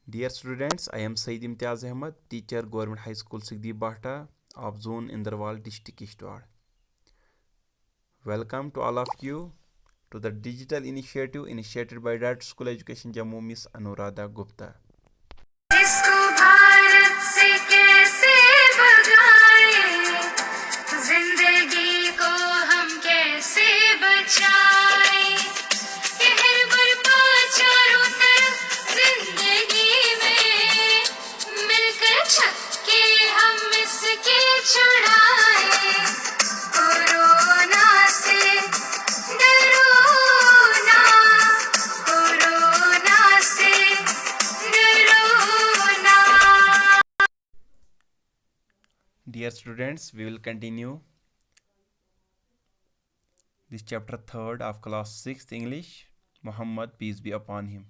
Dear students, I am Said Imtiaz Ahmed, teacher, Government High School Sigdeep Bhata of Zone Inderwal, District Kishtwar. Welcome to all of you to the digital initiative initiated by Director School Education Jammu, Miss Anuradha Gupta. इसको भारत से कैसे भगाए, जिंदगी को हम कैसे बचाए, कहर बरपा चारों तरफ जिंदगी में, मिलकर छक्के हम इसके छुड़ाए, कोरोना से डरो ना, कोरोना से डरो ना। Dear students, we will continue this chapter 3rd of class 6th English, Muhammad, peace be upon him.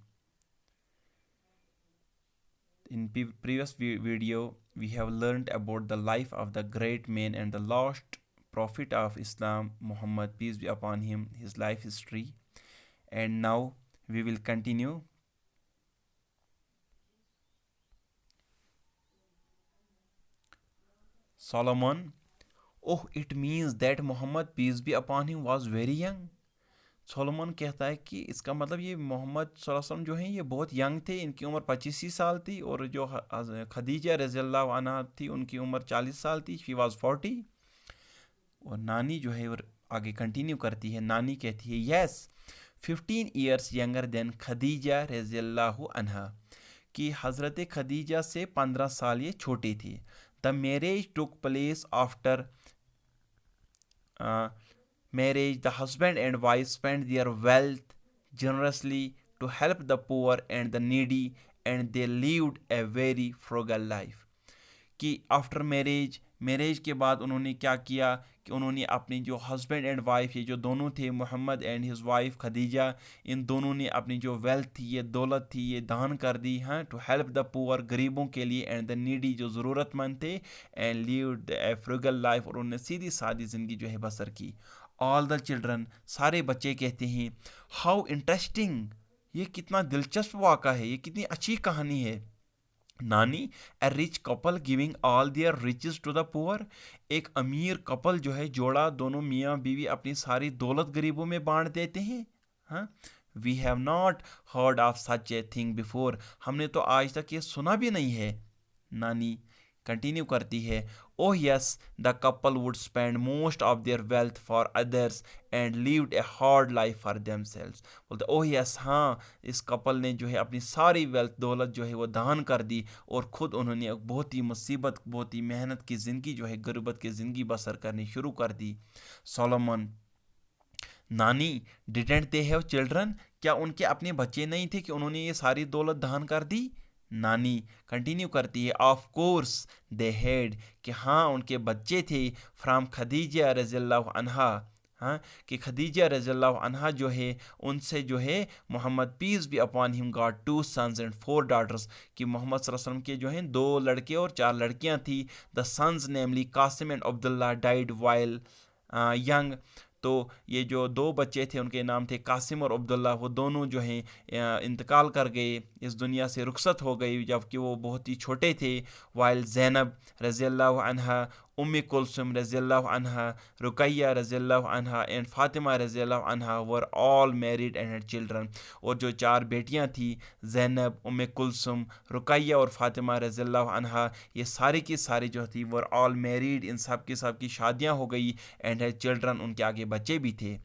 In previous video, we have learned about the life of the great man and the lost prophet of Islam, Muhammad, peace be upon him, his life history. And now we will continue. Solomon, oh, it means that Muhammad, peace be upon him, was very young. Solomon कहता है कि इसका मतलब ये मोहम्मद सल्लल्लाहु अलैहि वसल्लम जो हैं ये बहुत यंग थे, इनकी उम्र 25 ही साल थी, और जो खदीजा रज़ियल्लाहु अन्हा थी उनकी उम्र 40 साल थी, शी वाज 40. और नानी जो है आगे कंटिन्यू करती है, नानी कहती है yes 15 years younger than Khadija रज़ियल्लाहु अन्हा, कि हज़रत खदीजा से 15 साल ये छोटी थी. The marriage took place after marriage. The husband and wife spent their wealth generously to help the poor and the needy, and they lived a very frugal life. कि आफ्टर मैरिज के बाद उन्होंने क्या किया कि उन्होंने अपनी जो हस्बैंड एंड वाइफ, ये जो दोनों थे, Muhammad and his wife Khadija, इन दोनों ने अपनी जो वेल्थ थी, ये दौलत थी, ये दान कर दी, हाँ, टू हेल्प द पुअर, गरीबों के लिए, एंड द नीडी, जो ज़रूरतमंद थे, and lived A frugal life, और उन्होंने सीधी सादी ज़िंदगी जो है बसर की. ऑल द चिल्ड्रन, सारे बच्चे कहते हैं हाउ इंटरेस्टिंग, ये कितना दिलचस्प वाक़ा है, ये कितनी अच्छी कहानी है. नानी, a rich couple giving all their riches to the poor, एक अमीर कपल जो है, जोड़ा, दोनों मियाँ बीवी अपनी सारी दौलत गरीबों में बांट देते हैं. हाँ, we have not heard of such a thing before, हमने तो आज तक ये सुना भी नहीं है. नानी कंटिन्यू करती है, oh yes the couple would spend most of their wealth for others and lived a hard life for themselves. बोलते ओह यस, हाँ, इस कपल ने जो है अपनी सारी वेल्थ, दौलत जो है वो दान कर दी, और ख़ुद उन्होंने बहुत ही मुसीबत, बहुत ही मेहनत की ज़िंदगी जो है, गुर्बत की ज़िंदगी बसर करनी शुरू कर दी. सोलोमन, नानी, डिडंट दे हैव चिल्ड्रन, क्या उनके अपने बच्चे नहीं थे कि उन्होंने ये सारी दौलत दान कर दी. नानी कंटिन्यू करती है, ऑफ कोर्स दे हैड, कि हाँ उनके बच्चे थे, फ्राम खदीजा रज़ियल्लाहु अन्हा, हाँ, कि खदीजा रज़ियल्लाहु अन्हा जो है, उनसे जो है Mohammad peace be upon him got 2 sons and 4 daughters, कि मोहम्मद सल्लल्लाहु अलैहि वसल्लम के जो हैं 2 लड़के और 4 लड़कियां थी. The sons namely Qasim and Abdullah died while young, तो ये जो 2 बच्चे थे उनके नाम थे कासिम और अब्दुल्ला, वो दोनों जो हैं इंतकाल कर गए, इस दुनिया से रुखसत हो गई जबकि वो बहुत ही छोटे थे. वाइल ज़ैनब रज़ियल्लाहु अन्हा, उम्मी कुलसुम रज़ियल्लाहु अन्हा, रुकैया रज़ियल्लाहु अन्हा एंड फातिमा रज़ियल्लाहु अन्हा were all married and had children, और जो 4 बेटियां थी, ज़ैनब, उम्मी कुलसुम, रुकैया और फातिमा रज़ियल्लाहु अन्हा, ये सारी की सारी जो थी वर ऑल मैरिड, इन सब की शादियां हो गई, एंड हैड चिल्ड्रन, उनके आगे बच्चे भी थे.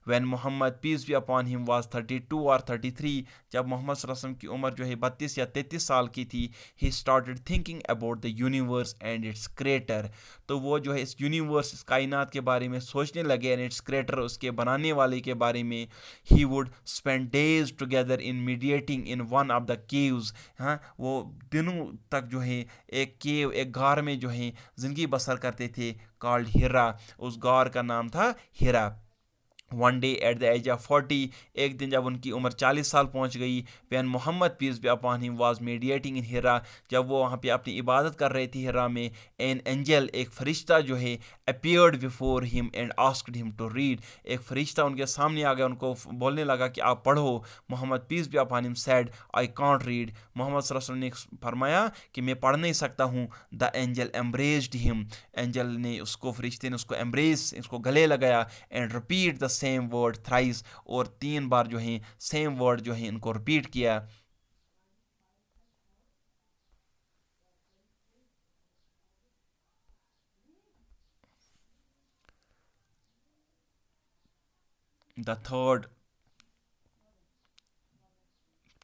When Mohammed peace be upon him was 32 और 33, जब मोहम्मद सल्लल्लाहु अलैहि वसल्लम की उम्र जो है 32 या 33 साल की थी, he started thinking about the universe and it's creator, तो वो जो है इस यूनिवर्स, इस कायनात के बारे में सोचने लगे, एंड इट्स क्रिएटर, उसके बनाने वाले के बारे में. He would spend days together in mediating in one of the caves, हाँ, वो दिनों तक जो है एक केव, एक गार में जो है ज़िंदगी बसर करते थे, कॉल्ड हिरा, उस गार का नाम था Hira. One day at the age of 40, एक दिन जब उनकी उम्र 40 साल पहुंच गई, when Muhammad peace be upon him was meditating in Hira, जब वो वहाँ पे अपनी इबादत कर रहे थे हिरा में, एन एंजल, एक फरिश्ता जो है, appeared before him and asked him to read. ایک فرشتہ ان کے سامنے آ گیا, ان کو بولنے لگا کہ آپ پڑھو. محمد peace be upon him said, I can't read. محمد صلی اللہ علیہ وسلم نے فرمایا کہ میں پڑھ نہیں سکتا ہوں. The angel embraced him. Angel نے اس کو, فرشتے نے اس کو embrace, اس کو گلے لگایا. And repeat the same word thrice. اور 3 بار جو ہیں same word جو ہیں ان کو repeat کیا. The third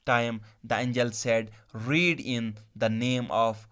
time the angel said, read in the name of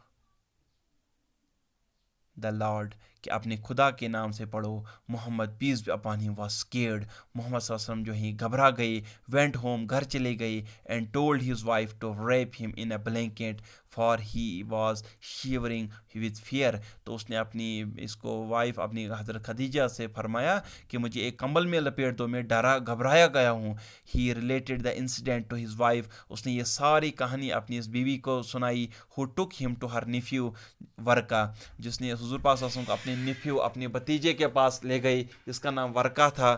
the Lord. کہ اپنے خدا کے نام سے پڑھو. محمد peace be upon him was scared. محمد صلی اللہ علیہ وسلم جو ہیں گھبرا گئے. went home, گھر چلے گئے. and told his wife to wrap him in a blanket for he was shivering with fear. تو اس نے اپنی اس کو وائف اپنی حضرت خدیجہ سے فرمایا کہ مجھے ایک کمبل میں لپیٹ دو, میں گھبرایا گیا ہوں. he related the incident to his wife. اس نے یہ ساری کہانی اپنی اس بیوی کو سنائی. who took him to her nephew Waraqah, جس نے حضور پاک صلی اللہ علیہ وسلم کو اپنے نیفیو, اپنے بھتیجے کے پاس لے گئی جس کا نام ورقہ تھا.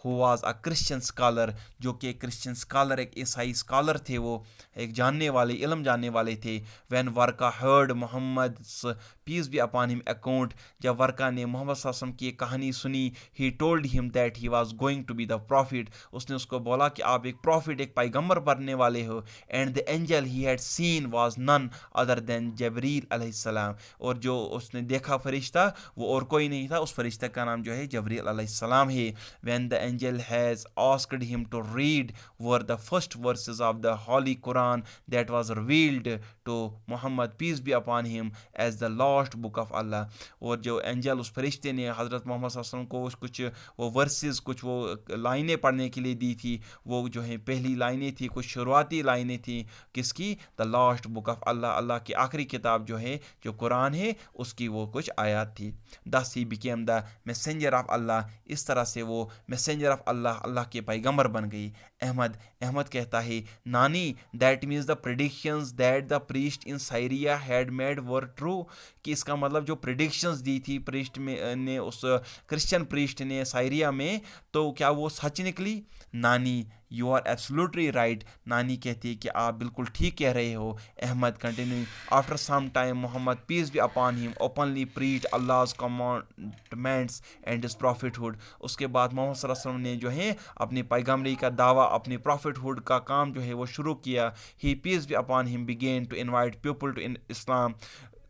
who was a Christian scholar, جو کہ کرسچن اسکالر, ایک عیسائی اسکالر تھے, وہ ایک جاننے والے, علم جاننے والے تھے. when Waraqah heard Muhammad's peace be upon him account, جب ورقہ نے محمد صلی اللہ علیہ وسلم کی ایک کہانی سنی, he told him that he was going to be the prophet. اس نے اس کو بولا کہ آپ ایک پروفٹ, ایک پیغمبر بننے والے ہو. and the angel he had seen was none other than جبریل علیہ السلام. اور جو اس نے دیکھا فرشتہ وہ اور کوئی نہیں تھا, اس فرشتہ کا نام جو ہے جبریل علیہ السلام ہے. when the angel has asked him to read were the first verses of the Holy Quran that was revealed to Muhammad peace be upon him as the last book of Allah. اور جو Angel اس فرشتے نے حضرت محمد صلی اللہ علیہ وسلم کو کچھ وہ ورسز, کچھ وہ لائنیں پڑھنے کے لیے دی تھی, وہ جو ہیں پہلی لائنیں تھی, کچھ شروعاتی لائنیں تھیں کس کی, the last book of Allah, اللہ کی آخری کتاب جو ہے جو قرآن ہے اس کی وہ کچھ آیات تھی. thus he became the messenger of Allah. اس طرح سے وہ messenger of اللہ, اللہ کے پیغمبر بن گئی. احمد کہتا ہے, نانی that means the predictions that the priest in Syria had made were true. کہ اس کا مطلب جو پریڈکشنز دی تھی پریسٹ میں نے, اس کرسچن پریسٹ نے سائریا میں, تو کیا وہ سچ نکلی. نانی یو آر ایبسلیوٹلی رائٹ. نانی کہتی ہے کہ آپ بالکل ٹھیک کہہ رہے ہو. Ahmed continue, after some time Muhammad peace be upon him openly preach Allah's commandments and his prophethood. اس کے بعد محمد صلی اللہ علیہ وسلم نے جو ہے اپنی پیغمبری کا دعویٰ, اپنی prophethood کا کام جو ہے وہ شروع کیا. he peace be upon him began to invite people to Islam.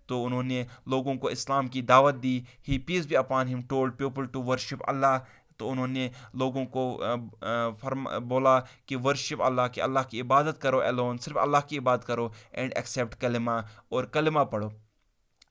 تو انہوں نے لوگوں کو اسلام کی دعوت دی. he peace be upon him told people to worship Allah. تو انہوں نے لوگوں کو بولا کہ ورشپ اللہ, کہ اللہ کی عبادت کرو alone, صرف اللہ کی عبادت کرو. اینڈ ایکسیپٹ کلمہ, اور کلمہ پڑھو.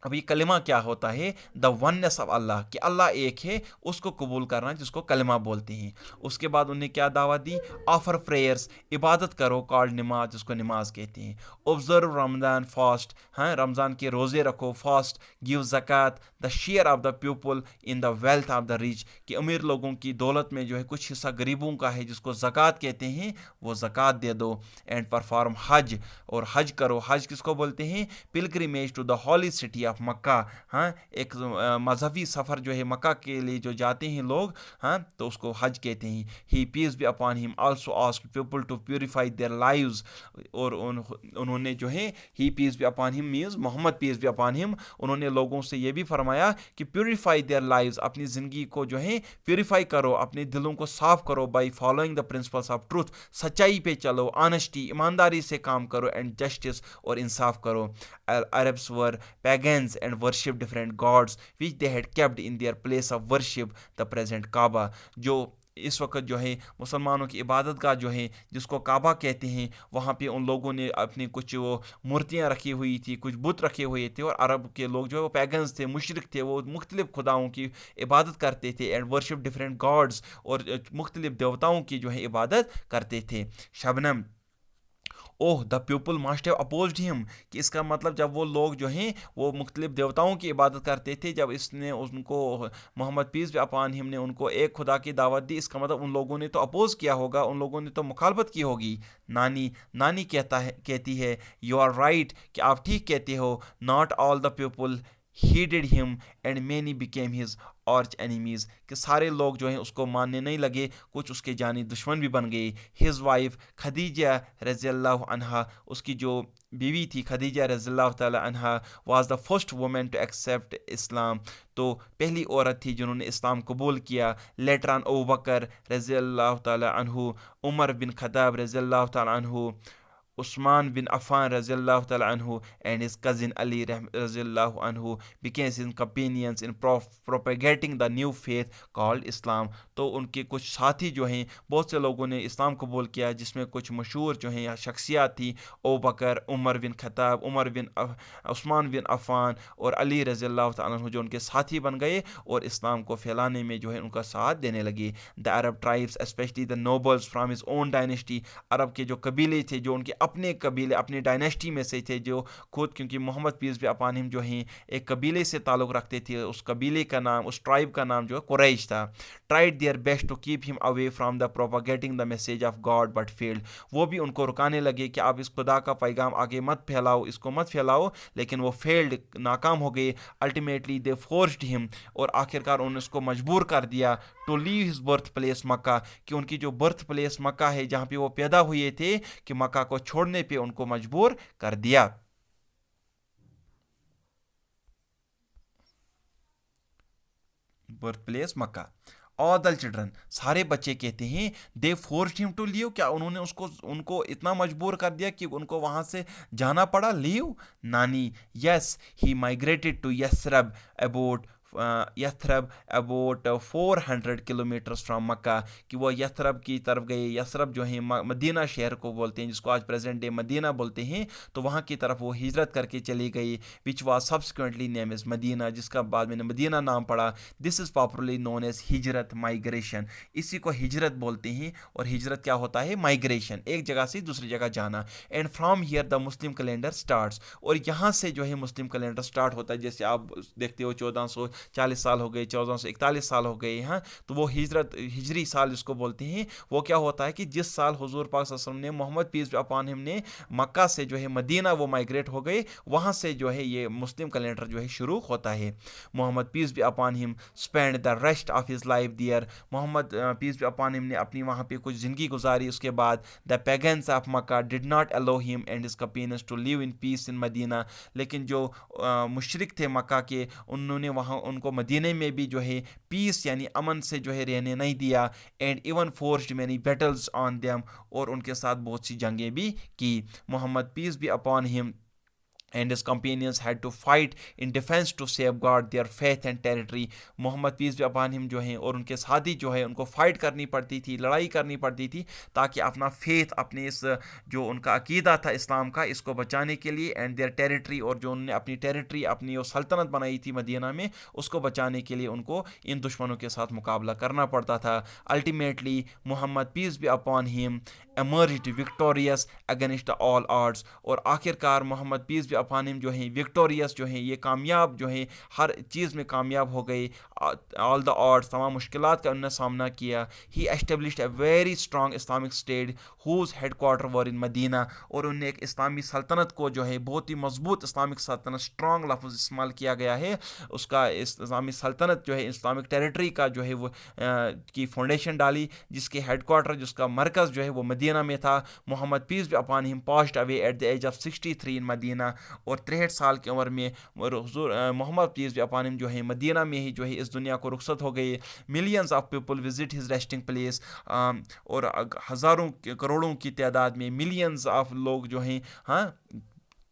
اب یہ کلمہ کیا ہوتا ہے, دا وننس آف اللہ, کہ اللہ ایک ہے, اس کو قبول کرنا جس کو کلمہ بولتے ہیں. اس کے بعد انہیں کیا دعوت دی, آفر پریئرس, عبادت کرو, کالڈ نماز, جس کو نماز کہتے ہیں. اوبزرو رمضان فاسٹ, ہاں رمضان کے روزے رکھو. فاسٹ, گیو زکوٰۃ, the share of the people in the wealth of the reach, کہ امیر لوگوں کی دولت میں جو ہے کچھ حصہ غریبوں کا ہے جس کو زکوٰۃ کہتے ہیں, وہ زکوٰۃ دے دو. اینڈ پرفارم حج, اور حج کرو. حج کس کو بولتے ہیں, pilgrimage to the holy city of Mecca. ہاں ایک مذہبی سفر جو ہے مکہ کے لیے جو جاتے ہیں لوگ, ہاں تو اس کو حج کہتے ہیں. He peace be upon him also asked people to purify their lives, اور انہوں نے جو ہے he peace be upon him means Muhammad peace be upon him, انہوں نے لوگوں سے یہ بھی فرمایا کہ پیوریفائی دیئر لائیوز, اپنی زندگی کو جو ہے پیوریفائی کرو, اپنے دلوں کو صاف کرو, by following the principles of truth, سچائی پہ چلو, آنیسٹی, ایمانداری سے کام کرو, اینڈ جسٹس, اور انصاف کرو. Arabs were pagans and worship different gods which they had kept in their place of worship, the present Kaaba. جو اس وقت جو ہے مسلمانوں کی عبادت گاہ جو ہے جس کو کعبہ کہتے ہیں, وہاں پہ ان لوگوں نے اپنی کچھ وہ مورتیاں رکھی ہوئی تھی, کچھ بت رکھے ہوئے تھے, اور عرب کے لوگ جو ہے وہ پیگنز تھے, مشرک تھے, وہ مختلف خداؤں کی عبادت کرتے تھے. اینڈ ورشپ ڈفرینٹ گاڈز, اور مختلف دیوتاؤں کی جو ہے عبادت کرتے تھے. Shabnam, oh the people must have opposed him, कि इसका मतलब जब वो लोग जो हैं वो मुख्तलिफ देवताओं की इबादत करते थे, जब इसने उनको Mohammad peace be upon him ने उनको एक खुदा की दावत दी, इसका मतलब उन लोगों ने तो अपोज किया होगा, उन लोगों ने तो मुखालफत की होगी। नानी नानी कहती है यू आर राइट, कि आप ठीक कहते हो, not all the people heeded him and many became his arch enemies, कि सारे लोग जो हैं उसको मानने नहीं लगे, कुछ उसके जानी दुश्मन भी बन गए। his wife खदीजा रज़ियल्लाहु अन्हा, उसकी जो बीवी थी खदीजा रज़ियल्लाहु ताला अन्हा, was the first woman to accept Islam, तो पहली औरत थी जिन्होंने इस्लाम कबूल किया। लेटर ऑन अबू बकर रज़ियल्लाहु ताला अन्हु, उमर बिन खत्ताब रज़ियल्लाहु ताला अन्हु, Usman bin Affan radiallahu ta'ala anhu and his cousin Ali radiallahu anhu became his companions in propagating the new faith called Islam। तो उनके कुछ साथी जो हैं, बहुत से लोगों ने इस्लाम कबूल किया, जिसमें कुछ मशहूर जो हैं शख्सियात थी, अबू बकर, उमर बिन खत्ताब, उस्मान बिन अफ़ान और अली रज़ियल्लाहु ताला अन्हु, जो उनके साथी बन गए और इस्लाम को फैलाने में जो है उनका साथ देने लगे। The Arab tribes specially the nobles from his own dynasty, अरब के जो कबीले थे जो उनके अपने कबीले अपनी डायनेस्टी में से थे, जो खुद, क्योंकि Mohammad peace be upon him जो हैं एक कबीले से ताल्लुक़ रखते थे, उस कबीले का नाम, उस ट्राइब का नाम जो है कुरैश था। Tried their best to keep him away from the propagating the message of God but failed, वो भी उनको रुकाने लगे कि आप इस खुदा का पैगाम आगे मत फैलाओ, इसको मत फैलाओ, लेकिन वो फेल्ड, नाकाम हो गए। अल्टीमेटली दे फोर्स्ड हिम, और आखिरकार उन्होंने उसको मजबूर कर दिया to leave his birth place Mecca, कि उनकी जो बर्थ प्लेस मक्का है जहाँ पे वो पैदा हुए थे, कि मक्का को छोड़ने पे उनको मजबूर कर दिया। Birth place Mecca. All the children, सारे बच्चे कहते हैं, they forced him to leave, क्या उन्होंने उनको इतना मजबूर कर दिया कि उनको वहां से जाना पड़ा, लीव। नानी, yes he migrated to Yathrib about Yathrib about 400 kilometres from Mecca, कि वो यथरब की तरफ गए। यथरब जो है मदीना शहर को बोलते हैं, जिसको आज प्रेजेंट डे मदीना बोलते हैं, तो वहाँ की तरफ वो हिजरत करके चली गई, which was subsequently name is Medina, जिसका बाद में मदीना नाम पड़ा। This is popularly known as हिजरत, माइग्रेशन, इसी को हिजरत बोलते हैं। और हिजरत क्या होता है, माइग्रेशन, एक जगह से दूसरी जगह जाना। And from here the Muslim calendar starts, और यहाँ से जो है मुस्लिम कैलेंडर स्टार्ट होता है। जैसे आप देखते हो 1440 साल हो गए, 1441 साल हो गए, हाँ, तो वो हिजरी साल जिसको बोलते हैं, वो क्या होता है कि जिस साल हुजूर पाक सल्लल्लाहु अलैहि वसल्लम ने, मोहम्मद पीस अपॉन हिम ने मक्का से जो है मदीना वो माइग्रेट हो गए, वहाँ से जो है ये मुस्लिम कैलेंडर जो है शुरू होता है। Mohammad peace be upon him spend the rest of his life there, Muhammad peace be upon him ने अपनी वहाँ पे कुछ ज़िंदगी गुजारी। उसके बाद the pagans of Mecca did not allow him and his companions to live in peace in Medina, लेकिन जो मुशरिक थे मक्का के, उन्होंने वहाँ उनको मदीने में भी जो है पीस यानी अमन से जो है रहने नहीं दिया। And even forced many battles on them, और उनके साथ बहुत सी जंगें भी की। Mohammad peace be upon him and his companions had to fight in defense to safeguard their faith and territory, Mohammed peace be upon him जो हैं और उनके साथी जो है उनको फाइट करनी पड़ती थी, लड़ाई करनी पड़ती थी, ताकि अपना फेथ, अपने इस जो उनका अकीदा था इस्लाम का, इसको बचाने के लिए, एंड देयर टेरिटरी, और जो उन्होंने अपनी टेरिटरी, अपनी वो सल्तनत बनाई थी मदीना में, उसको बचाने के लिए उनको इन दुश्मनों के साथ मुकाबला करना पड़ता था। Ultimately Mohammad peace be upon him emerged victorious against all odds, और आखिरकार Mohammad peace be upon him जो हैं विक्टोरियस, जो हैं ये कामयाब, जो हैं हर चीज़ में कामयाब हो गए। ऑल द ऑड्स, तमाम मुश्किलात का उन्होंने सामना किया। He established a very strong Islamic state whose headquarter were in Medina, और उन्हें एक इस्लामी सल्तनत को जो है बहुत ही मजबूत इस्लामिक सल्तनत, स्ट्रॉन्ग लफ्ज़ इस्तेमाल किया गया है, उसका इस्लामी सल्तनत जो है इस्लामिक टेरिटरी का जो है वो की फाउंडेशन डाली, जिसके हेडक्वार्टर, जिसका मरकज़ जो है वो मदीना में था। Mohammed peace be upon him passed away at the age of 63 in Medina, और 63 साल की उम्र में Mohammed peace be upon him जो है मदीना में ही जो है इस दुनिया को रुखसत हो गए। Millions of people visit his resting place, और हज़ारों करोड़ों की तादाद में, मिलियंस ऑफ लोग जो हैं, हाँ,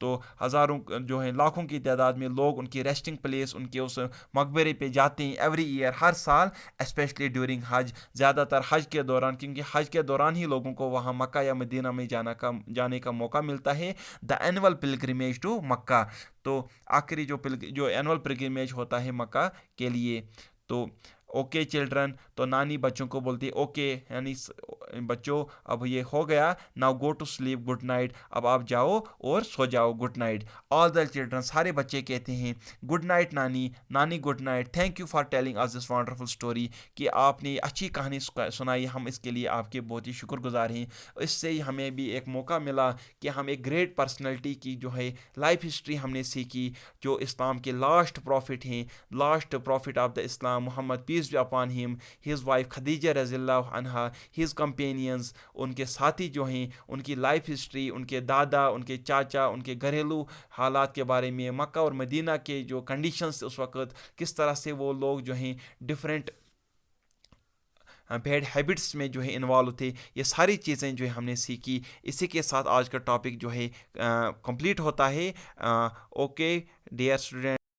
तो हज़ारों जो हैं, लाखों की तादाद में लोग उनकी रेस्टिंग प्लेस, उनके उस मकबरे पे जाते हैं एवरी ईयर, हर साल, स्पेशली ड्यूरिंग हज, ज़्यादातर हज के दौरान, क्योंकि हज के दौरान ही लोगों को वहाँ मक्का या मदीना में जाने का मौका मिलता है। द एनुअल पिलग्रिमेज टू मक्का, तो आखिरी जो एनुअल पिलग्रिमेज होता है मक्का के लिए। तो ओके चिल्ड्रन, तो नानी बच्चों को बोलती है ओके, यानी بچوں اب یہ ہو گیا, now go to sleep, good night, اب آپ جاؤ اور سو جاؤ, good night. All the children, سارے بچے کہتے ہیں گڈ نائٹ نانی, نانی good night, thank you for telling us this wonderful story, کہ آپ نے اچھی کہانی سنائی, ہم اس کے لیے آپ کے بہت ہی شکر گزار ہیں. اس سے ہی ہمیں بھی ایک موقع ملا کہ ہم ایک گریٹ پرسنالٹی کی جو ہے لائف ہسٹری ہم نے سیکھی, جو اسلام کے لاسٹ پروفٹ ہیں, last prophet of the Islam Muhammad peace be upon him, his wife Khadija رضی اللہ عنہا, ہز کمپینینز, ان کے ساتھی جو ہیں, ان کی لائف ہسٹری, ان کے دادا, ان کے چاچا, ان کے گھریلو حالات کے بارے میں, مکہ اور مدینہ کے جو کنڈیشنز اس وقت, کس طرح سے وہ لوگ جو ہیں ڈفرینٹ بیڈ ہیبٹس میں جو ہے انوالو تھے, یہ ساری چیزیں جو ہے ہم نے سیکھی. اسی کے ساتھ آج کا ٹاپک جو ہے کمپلیٹ ہوتا ہے. Okay dear student,